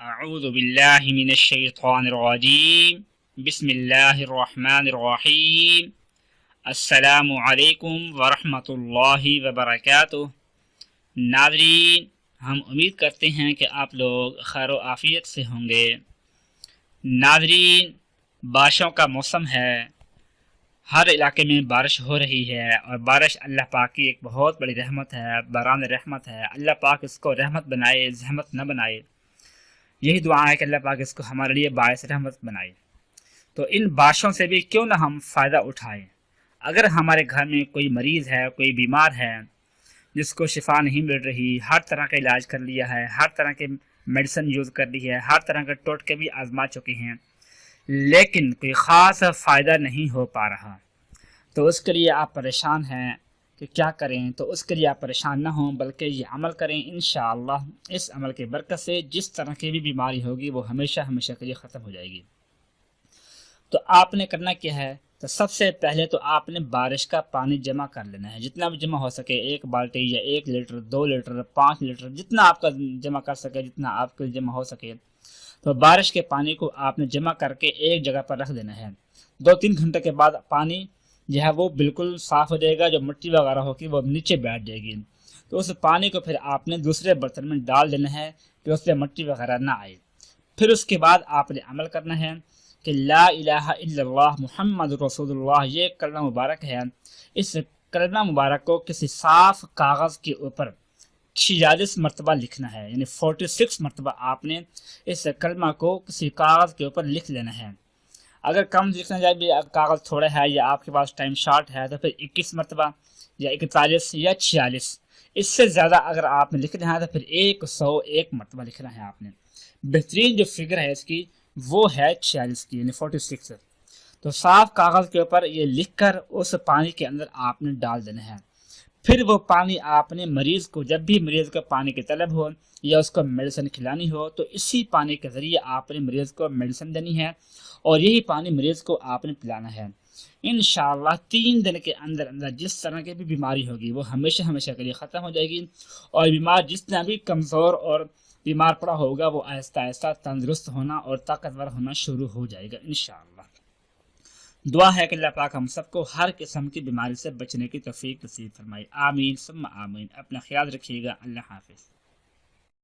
اعوذ باللہ من الشیطان الرجیم بسم اللہ الرحمن الرحیم السلام علیکم ورحمۃ اللہ وبرکاتہ۔ ناظرین، ہم امید کرتے ہیں کہ آپ لوگ خیر و عافیت سے ہوں گے۔ ناظرین، بارشوں کا موسم ہے، ہر علاقے میں بارش ہو رہی ہے، اور بارش اللہ پاک کی ایک بہت بڑی رحمت ہے، باران رحمت ہے۔ اللہ پاک اس کو رحمت بنائے، زحمت نہ بنائے۔ یہی دعا ہے کہ اللہ پاک اس کو ہمارے لیے باعث رحمت بنائے۔ تو ان بارشوں سے بھی کیوں نہ ہم فائدہ اٹھائیں۔ اگر ہمارے گھر میں کوئی مریض ہے، کوئی بیمار ہے جس کو شفا نہیں مل رہی، ہر طرح کا علاج کر لیا ہے، ہر طرح کے میڈیسن یوز کر لی ہے، ہر طرح کے ٹوٹکے بھی آزما چکے ہیں، لیکن کوئی خاص فائدہ نہیں ہو پا رہا، تو اس کے لیے آپ پریشان ہیں کہ کیا کریں۔ تو اس کے لیے آپ پریشان نہ ہوں، بلکہ یہ عمل کریں۔ انشاءاللہ اس عمل کے برکت سے جس طرح کی بھی بیماری ہوگی وہ ہمیشہ ہمیشہ کے لیے ختم ہو جائے گی۔ تو آپ نے کرنا کیا ہے؟ تو سب سے پہلے تو آپ نے بارش کا پانی جمع کر لینا ہے، جتنا بھی جمع ہو سکے، 1 بالٹی یا 1 لیٹر، 2 لیٹر، 5 لیٹر، جتنا آپ کا جمع کر سکے، جتنا آپ کے جمع ہو سکے۔ تو بارش کے پانی کو آپ نے جمع کر کے ایک جگہ پر رکھ دینا ہے۔ 2-3 گھنٹے کے بعد پانی جو ہے وہ بالکل صاف ہو جائے گا، جو مٹی وغیرہ ہوگی وہ نیچے بیٹھ جائے گی۔ تو اس پانی کو پھر آپ نے دوسرے برتن میں ڈال دینا ہے کہ اس سے مٹی وغیرہ نہ آئے۔ پھر اس کے بعد آپ نے عمل کرنا ہے کہ لا الہ الا اللہ محمد رسول اللہ، یہ کلمہ مبارک ہے۔ اس کلمہ مبارک کو کسی صاف کاغذ کے اوپر 46 مرتبہ لکھنا ہے، یعنی 46 مرتبہ آپ نے اس کلمہ کو کسی کاغذ کے اوپر لکھ لینا ہے۔ اگر کم لکھنا جائے بھی، کاغذ تھوڑا ہے یا آپ کے پاس ٹائم شارٹ ہے، تو پھر 21 مرتبہ یا 41 یا 46۔ اس سے زیادہ اگر آپ نے لکھنا ہے تو پھر 101 مرتبہ لکھنا ہے آپ نے۔ بہترین جو فگر ہے اس کی وہ ہے 46 کی، یعنی 46۔ تو صاف کاغذ کے اوپر یہ لکھ کر اس پانی کے اندر آپ نے ڈال دینا ہے۔ پھر وہ پانی آپ نے مریض کو، جب بھی مریض کو پانی کی طلب ہو یا اس کو میڈیسن کھلانی ہو، تو اسی پانی کے ذریعے آپ نے مریض کو میڈیسن دینی ہے، اور یہی پانی مریض کو آپ نے پلانا ہے۔ انشاءاللہ 3 دن کے اندر اندر جس طرح کی بھی بیماری ہوگی وہ ہمیشہ ہمیشہ کے لیے ختم ہو جائے گی، اور بیمار جتنا بھی کمزور اور بیمار پڑا ہوگا وہ آہستہ آہستہ تندرست ہونا اور طاقتور ہونا شروع ہو جائے گا انشاءاللہ۔ دعا ہے کہ اللہ پاک ہم سب کو ہر قسم کی بیماری سے بچنے کی توفیق نصیب فرمائے۔ آمین ثم آمین۔ اپنا خیال رکھیے گا۔ اللہ حافظ۔